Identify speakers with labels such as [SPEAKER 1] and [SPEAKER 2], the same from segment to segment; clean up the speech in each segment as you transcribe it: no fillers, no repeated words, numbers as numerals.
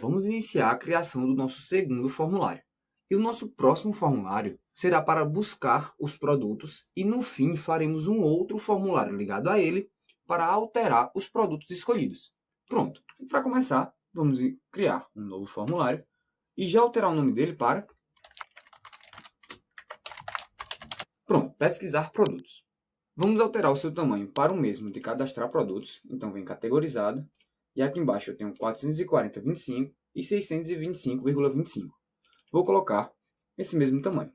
[SPEAKER 1] Vamos iniciar a criação do nosso segundo formulário. E o nosso próximo formulário será para buscar os produtos e no fim faremos um outro formulário ligado a ele para alterar os produtos escolhidos. Pronto. E para começar, vamos criar um novo formulário e já alterar o nome dele para... Pronto, pesquisar produtos. Vamos alterar o seu tamanho para o mesmo de cadastrar produtos, então vem categorizado, e aqui embaixo eu tenho 440,25 e 625,25. Vou colocar esse mesmo tamanho.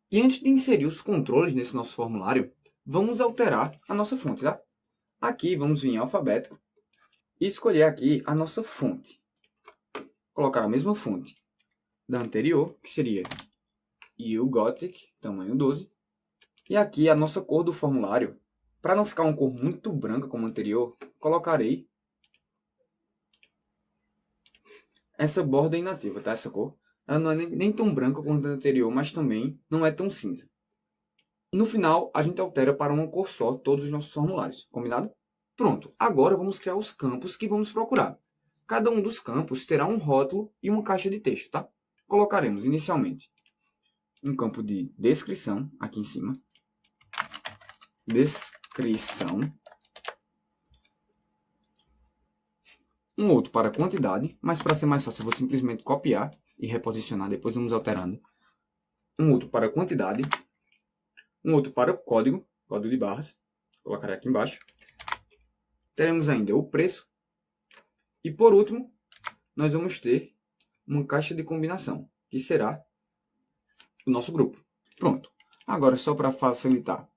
[SPEAKER 1] E antes de inserir os controles nesse nosso formulário, vamos alterar a nossa fonte, tá? Aqui vamos vir em alfabético e escolher aqui a nossa fonte. Colocar a mesma fonte da anterior, que seria YouGothic, tamanho 12. E aqui a nossa cor do formulário. Para não ficar uma cor muito branca como a anterior, colocarei essa borda inativa, tá? Essa cor. Ela não é nem tão branca quanto a anterior, mas também não é tão cinza. No final, a gente altera para uma cor só todos os nossos formulários. Combinado? Pronto. Agora vamos criar os campos que vamos procurar. Cada um dos campos terá um rótulo e uma caixa de texto, tá? Colocaremos inicialmente um campo de descrição aqui em cima. Descrição. Um outro para quantidade, mas para ser mais fácil eu vou simplesmente copiar e reposicionar, depois vamos alterando. Um outro para quantidade. Um outro para o código de barras. Colocarei aqui embaixo. Teremos ainda o preço. E por último, nós vamos ter uma caixa de combinação, que será o nosso grupo. Pronto. Agora, só para facilitar,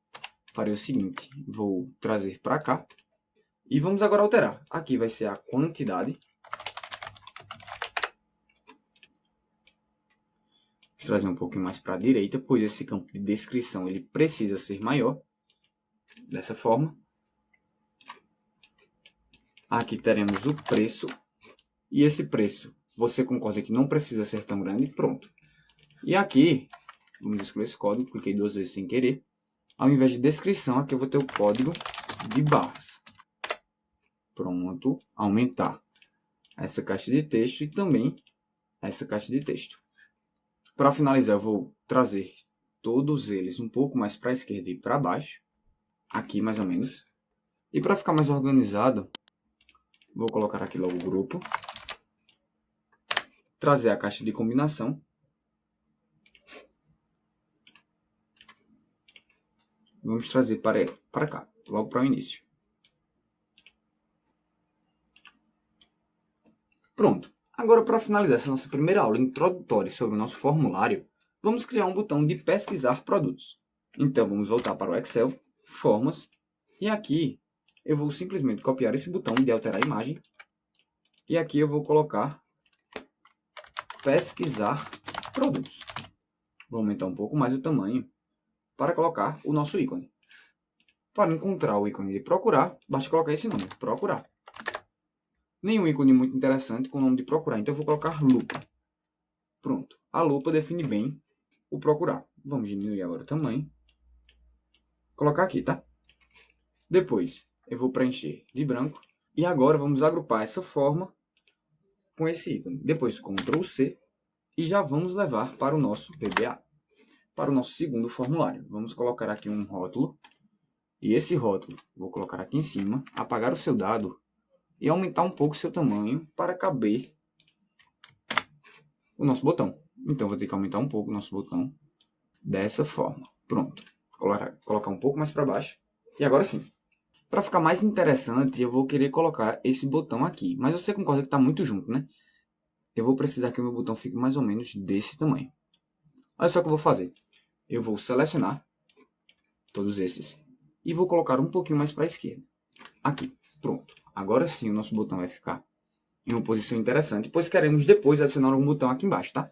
[SPEAKER 1] farei o seguinte. Vou trazer para cá. E vamos agora alterar. Aqui vai ser a quantidade. Vou trazer um pouquinho mais para a direita, pois esse campo de descrição ele precisa ser maior. Dessa forma. Aqui teremos o preço. E esse preço, você concorda que não precisa ser tão grande? Pronto. E aqui, vamos excluir esse código, cliquei 2 vezes sem querer. Ao invés de descrição, aqui eu vou ter o código de barras. Pronto. Aumentar essa caixa de texto e também essa caixa de texto. Para finalizar, eu vou trazer todos eles um pouco mais para a esquerda e para baixo. Aqui, mais ou menos. E para ficar mais organizado, vou colocar aqui logo o grupo. Trazer a caixa de combinação. Vamos trazer para cá, logo para o início. Pronto. Agora, para finalizar essa nossa primeira aula introdutória sobre o nosso formulário, vamos criar um botão de pesquisar produtos. Então, vamos voltar para o Excel, Formas, e aqui eu vou simplesmente copiar esse botão de alterar a imagem, e aqui eu vou colocar pesquisar produtos. Vou aumentar um pouco mais o tamanho para colocar o nosso ícone. Para encontrar o ícone de procurar, basta colocar esse nome, procurar. Nenhum ícone muito interessante com o nome de procurar, então eu vou colocar lupa. Pronto. A lupa define bem o procurar. Vamos diminuir agora o tamanho. Colocar aqui, tá? Depois, eu vou preencher de branco. E agora vamos agrupar essa forma com esse ícone. Depois, Ctrl C. E já vamos levar para o nosso VBA. Para o nosso segundo formulário. Vamos colocar aqui um rótulo. E esse rótulo, vou colocar aqui em cima. Apagar o seu dado. E aumentar um pouco o seu tamanho para caber o nosso botão. Então, vou ter que aumentar um pouco o nosso botão dessa forma. Pronto. Colocar um pouco mais para baixo. E agora sim. Para ficar mais interessante, eu vou querer colocar esse botão aqui. Mas você concorda que está muito junto, né? Eu vou precisar que o meu botão fique mais ou menos desse tamanho. Olha só o que eu vou fazer. Eu vou selecionar todos esses. E vou colocar um pouquinho mais para a esquerda. Aqui. Pronto. Agora sim o nosso botão vai ficar em uma posição interessante, pois queremos depois adicionar um botão aqui embaixo, tá?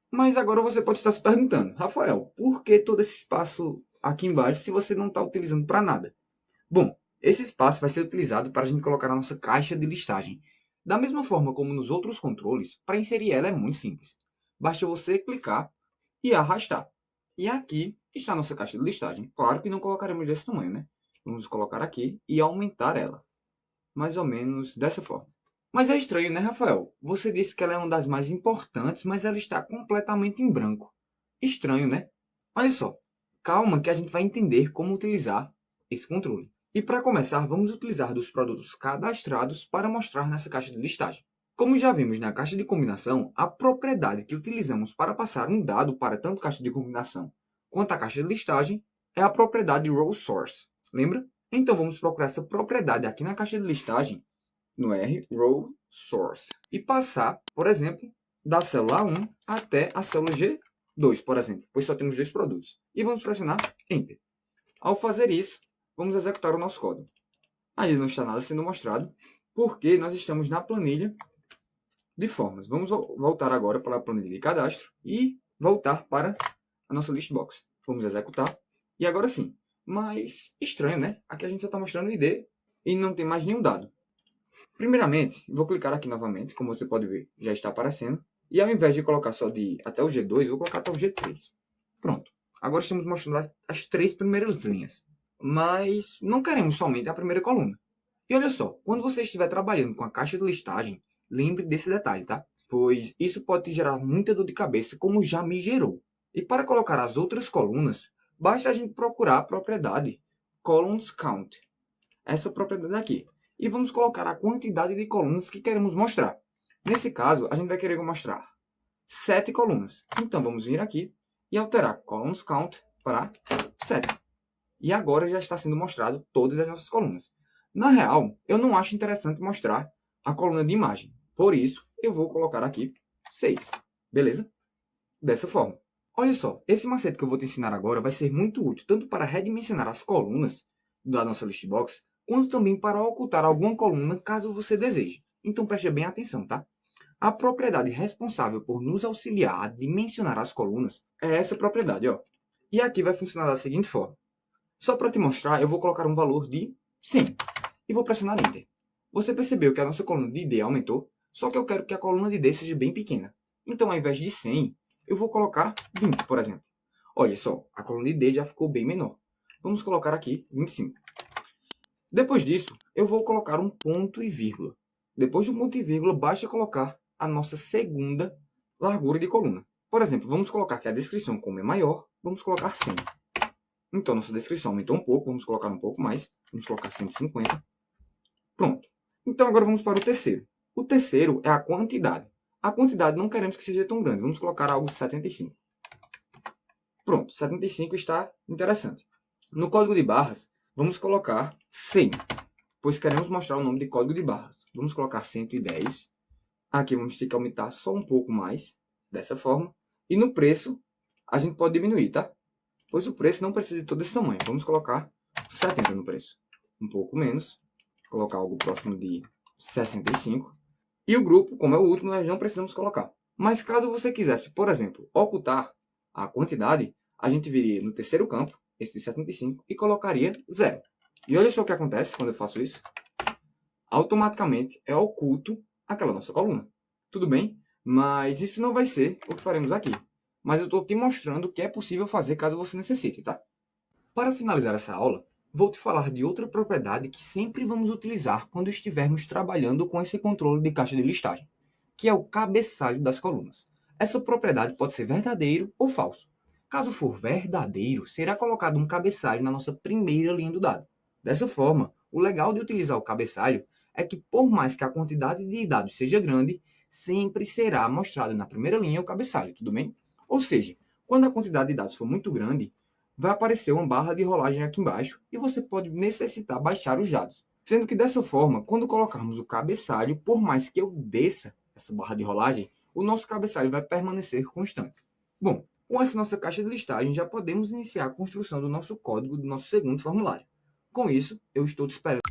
[SPEAKER 1] Mas agora você pode estar se perguntando, Rafael, por que todo esse espaço aqui embaixo se você não está utilizando para nada? Bom, esse espaço vai ser utilizado para a gente colocar a nossa caixa de listagem. Da mesma forma como nos outros controles, para inserir ela é muito simples. Basta você clicar e arrastar. E aqui está a nossa caixa de listagem. Claro que não colocaremos desse tamanho, né? Vamos colocar aqui e aumentar ela. Mais ou menos dessa forma. Mas é estranho, né, Rafael? Você disse que ela é uma das mais importantes, mas ela está completamente em branco. Estranho, né? Olha só. Calma que a gente vai entender como utilizar esse controle. E para começar, vamos utilizar dos produtos cadastrados para mostrar nessa caixa de listagem. Como já vimos na caixa de combinação, a propriedade que utilizamos para passar um dado para tanto a caixa de combinação quanto a caixa de listagem é a propriedade row source. Lembra? Então vamos procurar essa propriedade aqui na caixa de listagem, no R, row source, e passar, por exemplo, da célula A1 até a célula G2, por exemplo, pois só temos 2 produtos. E vamos pressionar Enter. Ao fazer isso, vamos executar o nosso código. Aí não está nada sendo mostrado, porque nós estamos na planilha de formas. Vamos voltar agora para a planilha de cadastro e voltar para a nossa listbox. Vamos executar. E agora sim. Mas estranho, né? Aqui a gente só está mostrando o ID e não tem mais nenhum dado. Primeiramente, vou clicar aqui novamente. Como você pode ver, já está aparecendo. E ao invés de colocar só de até o G2, vou colocar até o G3. Pronto. Agora estamos mostrando as 3 primeiras linhas. Mas não queremos somente a primeira coluna. E olha só, quando você estiver trabalhando com a caixa de listagem, lembre desse detalhe, tá? Pois isso pode te gerar muita dor de cabeça, como já me gerou. E para colocar as outras colunas, basta a gente procurar a propriedade columns count. Essa propriedade aqui. E vamos colocar a quantidade de colunas que queremos mostrar. Nesse caso, a gente vai querer mostrar 7 colunas. Então vamos vir aqui e alterar columns count para 7. E agora já está sendo mostrado todas as nossas colunas. Na real, eu não acho interessante mostrar a coluna de imagem. Por isso, eu vou colocar aqui 6. Beleza? Dessa forma. Olha só, esse macete que eu vou te ensinar agora vai ser muito útil, tanto para redimensionar as colunas da nossa listbox, quanto também para ocultar alguma coluna caso você deseje. Então preste bem atenção, tá? A propriedade responsável por nos auxiliar a dimensionar as colunas é essa propriedade, ó. E aqui vai funcionar da seguinte forma. Só para te mostrar, eu vou colocar um valor de 100 e vou pressionar Enter. Você percebeu que a nossa coluna de D aumentou, só que eu quero que a coluna de D seja bem pequena. Então, ao invés de 100, eu vou colocar 20, por exemplo. Olha só, a coluna de D já ficou bem menor. Vamos colocar aqui 25. Depois disso, eu vou colocar um ponto e vírgula. Depois do ponto e vírgula, basta colocar a nossa segunda largura de coluna. Por exemplo, vamos colocar que a descrição, como é maior, vamos colocar 100. Então, nossa descrição aumentou um pouco, vamos colocar um pouco mais. Vamos colocar 150. Pronto. Então, agora vamos para o terceiro. O terceiro é a quantidade. A quantidade não queremos que seja tão grande. Vamos colocar algo de 75. Pronto, 75 está interessante. No código de barras, vamos colocar 100, pois queremos mostrar o nome de código de barras. Vamos colocar 110. Aqui vamos ter que aumentar só um pouco mais, dessa forma. E no preço, a gente pode diminuir, tá? Pois o preço não precisa de todo esse tamanho. Vamos colocar 70 no preço. Um pouco menos. Colocar algo próximo de 65. E o grupo, como é o último, nós não precisamos colocar. Mas caso você quisesse, por exemplo, ocultar a quantidade, a gente viria no terceiro campo, esse de 75, e colocaria 0. E olha só o que acontece quando eu faço isso. Automaticamente é oculto aquela nossa coluna. Tudo bem? Mas isso não vai ser o que faremos aqui. Mas eu estou te mostrando o que é possível fazer caso você necessite, tá? Para finalizar essa aula, vou te falar de outra propriedade que sempre vamos utilizar quando estivermos trabalhando com esse controle de caixa de listagem, que é o cabeçalho das colunas. Essa propriedade pode ser verdadeiro ou falso. Caso for verdadeiro, será colocado um cabeçalho na nossa primeira linha do dado. Dessa forma, o legal de utilizar o cabeçalho é que, por mais que a quantidade de dados seja grande, sempre será mostrado na primeira linha o cabeçalho, tudo bem? Ou seja, quando a quantidade de dados for muito grande, vai aparecer uma barra de rolagem aqui embaixo e você pode necessitar baixar os dados. Sendo que dessa forma, quando colocarmos o cabeçalho, por mais que eu desça essa barra de rolagem, o nosso cabeçalho vai permanecer constante. Bom, com essa nossa caixa de listagem, já podemos iniciar a construção do nosso código do nosso segundo formulário. Com isso, eu estou te esperando.